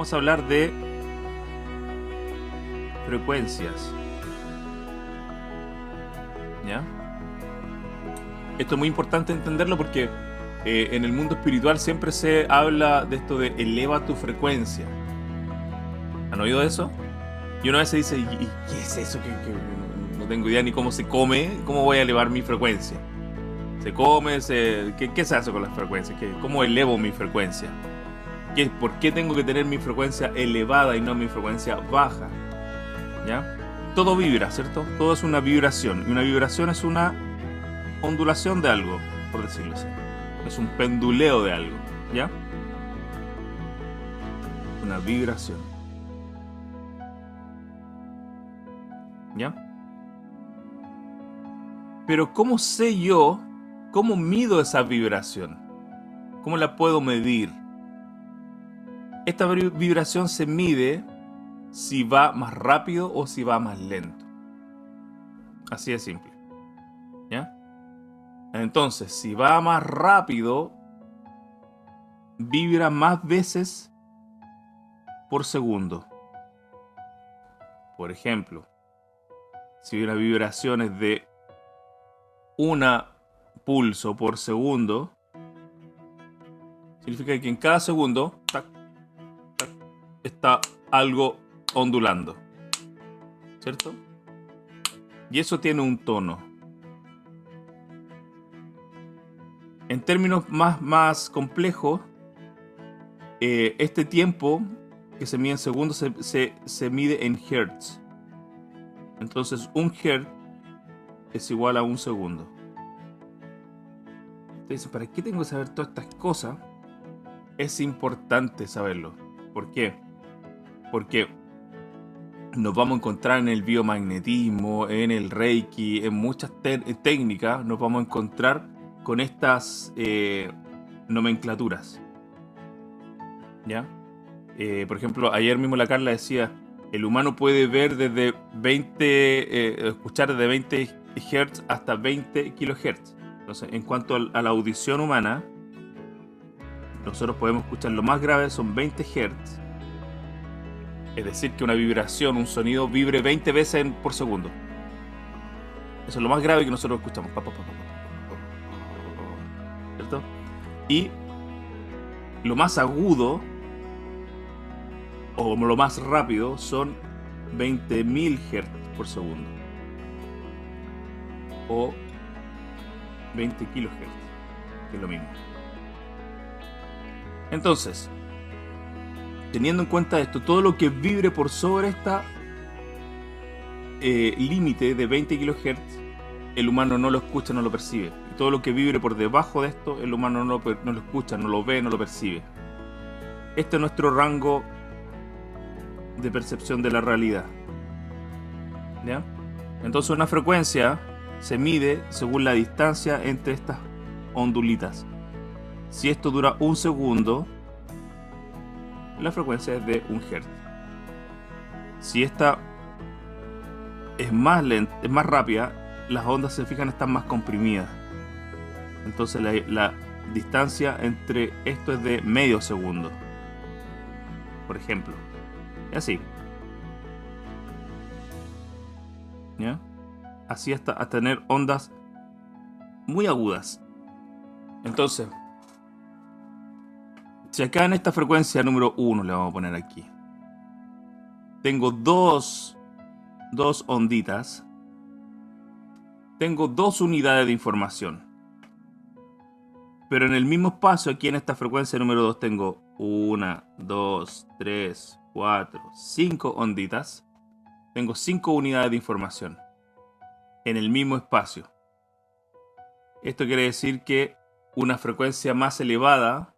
vamos a hablar de frecuencias. ¿Ya? Esto es muy importante entenderlo porque en el mundo espiritual siempre se habla de esto de eleva tu frecuencia. ¿Han oído eso? Y uno a veces dice, ¿y qué es eso? Que no tengo idea ni cómo se come, ¿cómo voy a elevar mi frecuencia? ¿Se come? ¿Qué se hace con las frecuencias? ¿Cómo elevo mi frecuencia? ¿Por qué tengo que tener mi frecuencia elevada y no mi frecuencia baja? ¿Ya? Todo vibra, ¿cierto? Todo es una vibración. Y una vibración es una ondulación de algo, por decirlo así. Es un penduleo de algo, ¿ya? Una vibración. ¿Ya? Pero ¿cómo sé yo? ¿Cómo mido esa vibración? ¿Cómo la puedo medir? Esta vibración se mide si va más rápido o si va más lento. Así de simple. ¿Ya? Entonces, si va más rápido, vibra más veces por segundo. Por ejemplo, si una vibración es de una pulso por segundo, significa que en cada segundo tac, tac, está algo ondulando, ¿cierto? Y eso tiene un tono. En términos más complejos, este tiempo que se mide en segundos se mide en hertz. Entonces, un hertz es igual a un segundo. Entonces, ¿para qué tengo que saber todas estas cosas? Es importante saberlo. ¿Por qué? Porque nos vamos a encontrar en el biomagnetismo, en el reiki, en muchas técnicas, nos vamos a encontrar con estas nomenclaturas. ¿Ya? Por ejemplo, ayer mismo la Carla decía, el humano puede ver desde 20, escuchar desde 20 Hz hasta 20 kHz. Entonces, en cuanto a la audición humana, nosotros podemos escuchar lo más grave son 20 Hz. Es decir, que una vibración, un sonido vibre 20 veces por segundo. Eso es lo más grave que nosotros escuchamos. ¿Cierto? Y lo más agudo o lo más rápido son 20.000 Hz por segundo. O 20 kHz, que es lo mismo. Entonces, teniendo en cuenta esto, todo lo que vibre por sobre esta límite de 20 kHz, el humano no lo escucha, no lo percibe. Y todo lo que vibre por debajo de esto, el humano no lo escucha, no lo ve, no lo percibe. Este es nuestro rango de percepción de la realidad. ¿Ya? Entonces una frecuencia se mide según la distancia entre estas ondulitas. Si esto dura un segundo, la frecuencia es de 1 Hz. Si esta es más lenta, es más rápida, las ondas, se fijan, están más comprimidas. Entonces la distancia entre esto es de medio segundo, por ejemplo. Y así. ¿Ya? Así hasta tener ondas muy agudas. Entonces, si acá en esta frecuencia número 1 le vamos a poner aquí, tengo dos onditas, tengo dos unidades de información. Pero en el mismo espacio, aquí en esta frecuencia número 2, tengo 1, 2, 3, 4, 5 onditas. Tengo 5 unidades de información en el mismo espacio. Esto quiere decir que una frecuencia más elevada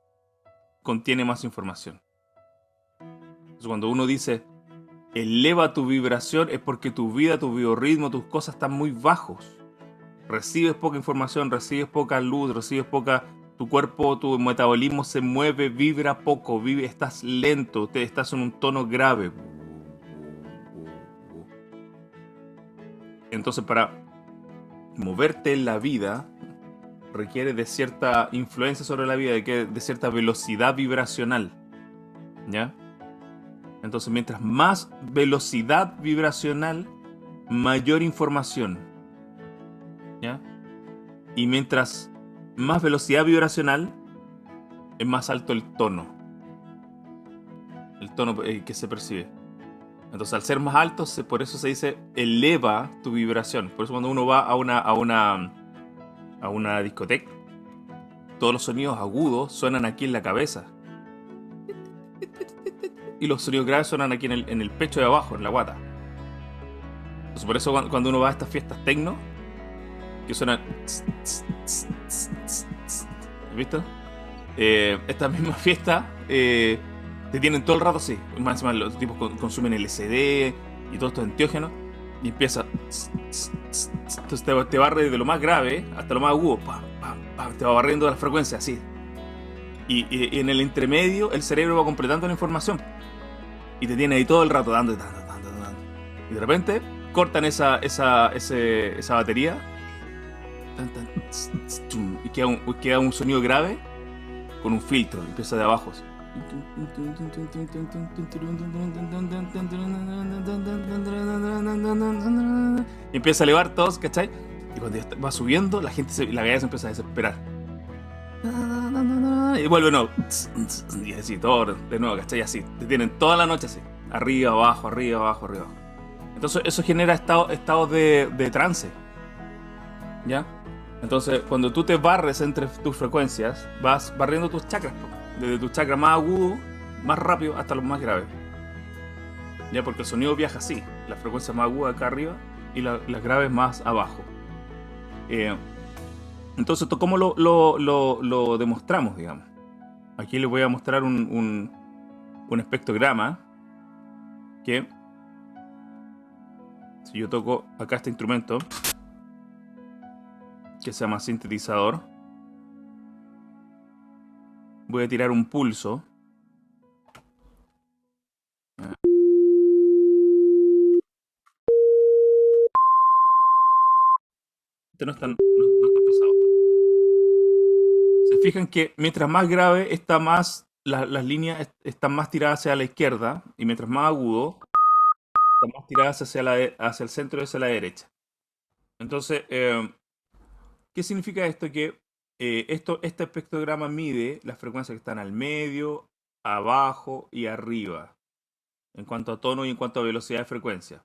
contiene más información. Entonces, cuando uno dice eleva tu vibración, es porque tu vida, tu biorritmo, tus cosas están muy bajos. Recibes poca información, recibes poca luz, recibes poca... Tu cuerpo, tu metabolismo se mueve, vibra poco, estás lento, estás en un tono grave. Entonces, para moverte en la vida, requiere de cierta influencia sobre la vida, de cierta velocidad vibracional. ¿Ya? Entonces, mientras más velocidad vibracional, mayor información. ¿Ya? Y mientras más velocidad vibracional, es más alto el tono. El tono que se percibe. Entonces, al ser más alto, por eso se dice eleva tu vibración. Por eso cuando uno va a una discoteca, todos los sonidos agudos suenan aquí en la cabeza. Y los sonidos graves suenan aquí en el pecho de abajo, en la guata. Entonces, por eso cuando uno va a estas fiestas techno, que suenan... ¿Has visto? Estas mismas fiestas te tienen todo el rato así. Más encima los tipos consumen LSD y todos estos enteógenos. Y empieza... Entonces te barre de lo más grave hasta lo más agudo. Pam, pam, pam, te va barriendo las frecuencias así. Y en el entremedio el cerebro va completando la información. Y te tiene ahí todo el rato dando. Y de repente cortan esa batería. Y queda un sonido grave con un filtro. Empieza de abajo así. Y empieza a elevar todos, ¿cachai? Y cuando va subiendo, la gallega se empieza a desesperar. Y vuelve no. Y así, todo de nuevo, ¿cachai? Así. Te tienen toda la noche así. Arriba, abajo, arriba, abajo, arriba. Entonces eso genera estados de trance. ¿Ya? Entonces, cuando tú te barres entre tus frecuencias, vas barriendo tus chakras, desde tus chakras más agudos, más rápido, hasta los más graves. ¿Ya? Porque el sonido viaja así, las frecuencias más agudas acá arriba y las graves más abajo. Entonces, ¿cómo lo demostramos, digamos? Aquí les voy a mostrar un espectrograma que, si yo toco acá este instrumento, que se llama sintetizador, voy a tirar un pulso. Este no es tan pesado. Se fijan que mientras más grave está más, las líneas están más tiradas hacia la izquierda, y mientras más agudo, están más tiradas hacia el centro y hacia la derecha. Entonces, ¿qué significa esto? Que este espectrograma mide las frecuencias que están al medio, abajo y arriba, en cuanto a tono y en cuanto a velocidad de frecuencia.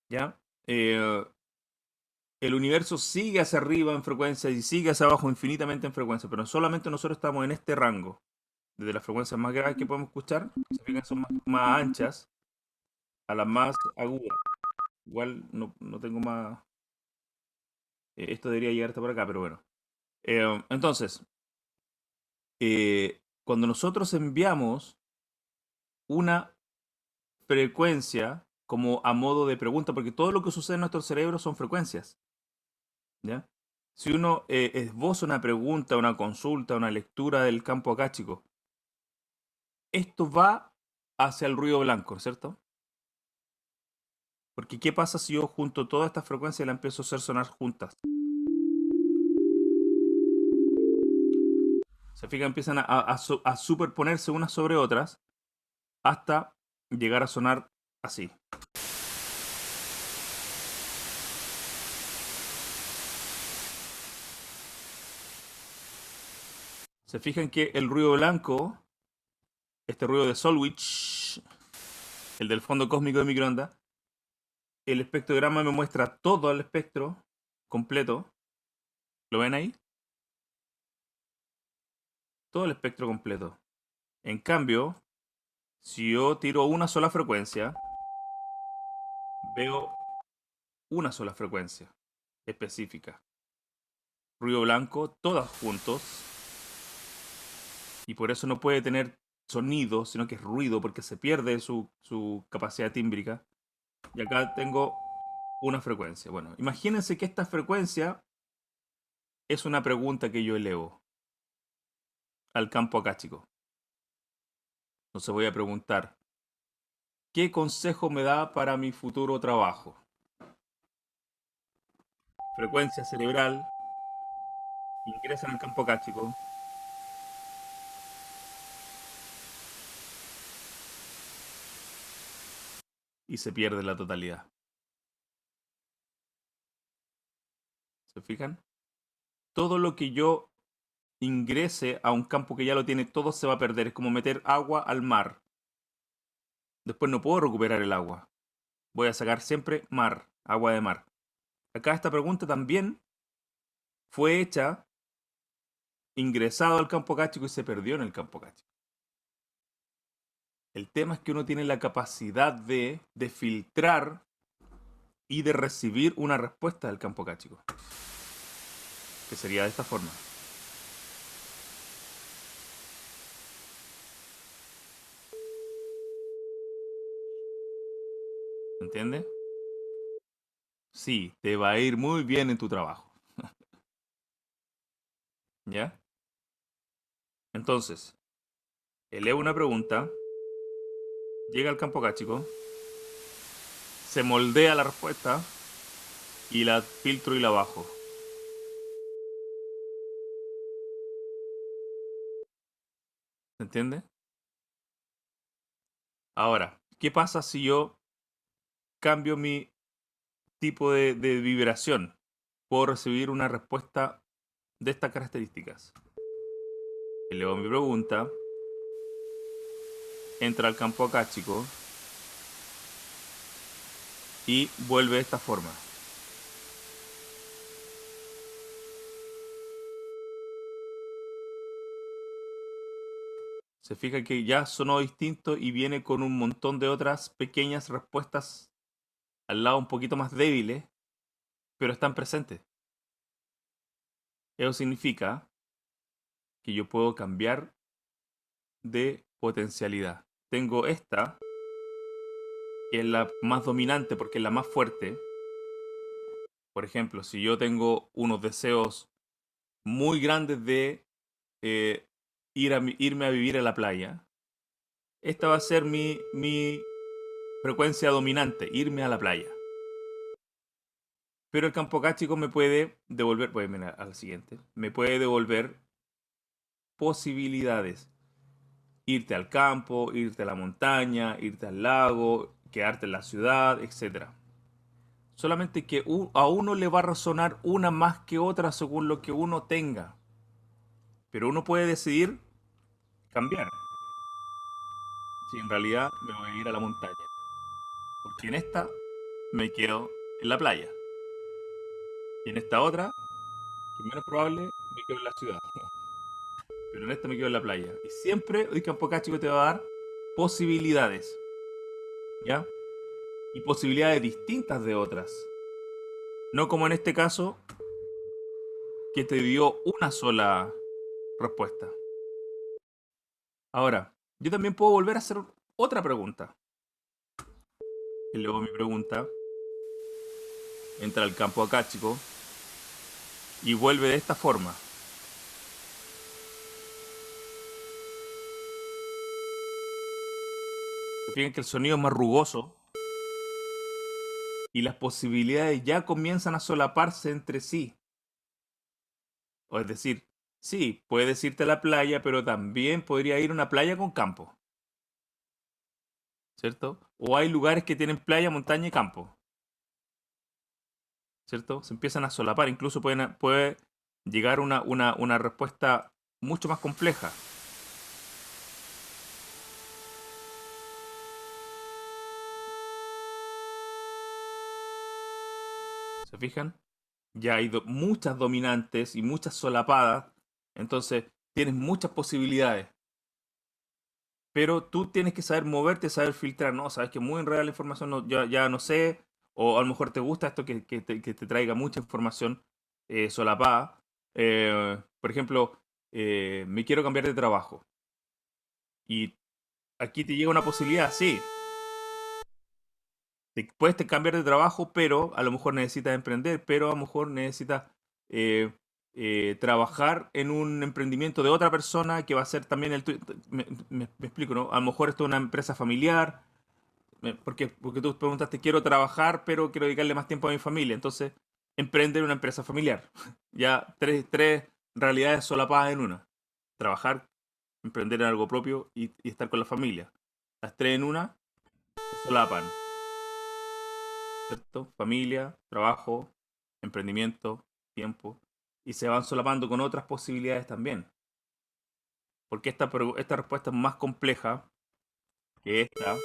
¿Ya? El universo sigue hacia arriba en frecuencia y sigue hacia abajo infinitamente en frecuencia, pero solamente nosotros estamos en este rango. Desde las frecuencias más graves que podemos escuchar, que se fijan son más anchas, a las más agudas. Igual no tengo más... esto debería llegar hasta por acá, pero bueno. Entonces, cuando nosotros enviamos una frecuencia como a modo de pregunta, porque todo lo que sucede en nuestro cerebro son frecuencias, ¿ya? Si uno esboza una pregunta, una consulta, una lectura del campo acáchico, esto va hacia el ruido blanco, ¿cierto? Porque ¿qué pasa si yo junto todas estas frecuencias y las empiezo a hacer sonar juntas? Se fijan, empiezan a superponerse unas sobre otras hasta llegar a sonar así. Se fijan que el ruido blanco, este ruido de Solwich, el del fondo cósmico de microondas, el espectrograma me muestra todo el espectro completo. ¿Lo ven ahí? Todo el espectro completo. En cambio, si yo tiro una sola frecuencia, veo una sola frecuencia específica. Ruido blanco, todas juntos. Y por eso no puede tener sonido, sino que es ruido, porque se pierde su capacidad tímbrica. Y acá tengo una frecuencia. Bueno, imagínense que esta frecuencia es una pregunta que yo elevo al campo acástico. Entonces voy a preguntar, ¿qué consejo me da para mi futuro trabajo? Frecuencia cerebral, ingresa en el campo acástico. y se pierde la totalidad. ¿Se fijan? Todo lo que yo ingrese a un campo que ya lo tiene, todo se va a perder. Es como meter agua al mar. Después no puedo recuperar el agua. Voy a sacar siempre mar, agua de mar. Acá esta pregunta también fue hecha ingresado al campo cáchico y se perdió en el campo cáchico. El tema es que uno tiene la capacidad de filtrar y de recibir una respuesta del campo cáchico. Que sería de esta forma. ¿Entiendes? Sí, te va a ir muy bien en tu trabajo. ¿Ya? Entonces, elevo una pregunta, llega al campo cáchico, se moldea la respuesta y la filtro y la bajo. ¿Se entiende? Ahora, ¿qué pasa si yo cambio mi tipo de vibración? Puedo recibir una respuesta de estas características. Elevo mi pregunta, entra al campo acáchico y vuelve de esta forma. Se fija que ya sonó distinto y viene con un montón de otras pequeñas respuestas al lado un poquito más débiles, pero están presentes. Eso significa que yo puedo cambiar de potencialidad. Tengo esta, que es la más dominante porque es la más fuerte. Por ejemplo, si yo tengo unos deseos muy grandes de eh, irme a vivir a la playa, esta va a ser mi frecuencia dominante, irme a la playa. Pero el campo cáchico me puede devolver, voy a mirar al siguiente, me puede devolver posibilidades. Irte al campo, irte a la montaña, irte al lago, quedarte en la ciudad, etcétera. Solamente que a uno le va a resonar una más que otra según lo que uno tenga. Pero uno puede decidir cambiar. Si en realidad me voy a ir a la montaña. Porque en esta me quedo en la playa. Y en esta otra, que es menos probable, me quedo en la ciudad. Pero en esta me quedo en la playa. Y siempre el campo cáchico te va a dar posibilidades. ¿Ya? Y posibilidades distintas de otras. No como en este caso, que te dio una sola respuesta. Ahora, yo también puedo volver a hacer otra pregunta. Y luego mi pregunta entra al campo acáchico y vuelve de esta forma. Se fijan que el sonido es más rugoso y las posibilidades ya comienzan a solaparse entre sí. O es decir, sí, puedes irte a la playa, pero también podría ir a una playa con campo. ¿Cierto? O hay lugares que tienen playa, montaña y campo. ¿Cierto? Se empiezan a solapar, incluso puede llegar una respuesta mucho más compleja. ¿Se fijan? Ya hay muchas dominantes y muchas solapadas, entonces tienes muchas posibilidades. Pero tú tienes que saber moverte, saber filtrar, ¿no? Sabes que muy enredada la información, no, ya no sé, o a lo mejor te gusta esto que te traiga mucha información solapada. Por ejemplo, me quiero cambiar de trabajo. Y aquí te llega una posibilidad, sí. Puedes cambiar de trabajo, pero a lo mejor necesitas emprender, pero a lo mejor necesitas eh, trabajar en un emprendimiento de otra persona que va a ser también el tuyo. Me explico, ¿no? A lo mejor esto es una empresa familiar, porque tú preguntaste, quiero trabajar, pero quiero dedicarle más tiempo a mi familia. Entonces, emprender una empresa familiar. Ya tres realidades solapadas en una. Trabajar, emprender en algo propio y estar con la familia. Las tres en una se solapan. ¿cierto? Familia, trabajo, emprendimiento, tiempo, y se van solapando con otras posibilidades también. Porque esta respuesta es más compleja que esta,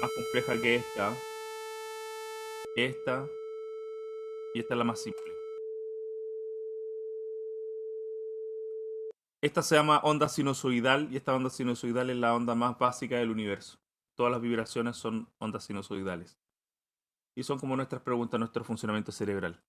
más compleja que esta, y esta es la más simple. Esta se llama onda sinusoidal y esta onda sinusoidal es la onda más básica del universo. Todas las vibraciones son ondas sinusoidales. Y son como nuestras preguntas, nuestro funcionamiento cerebral.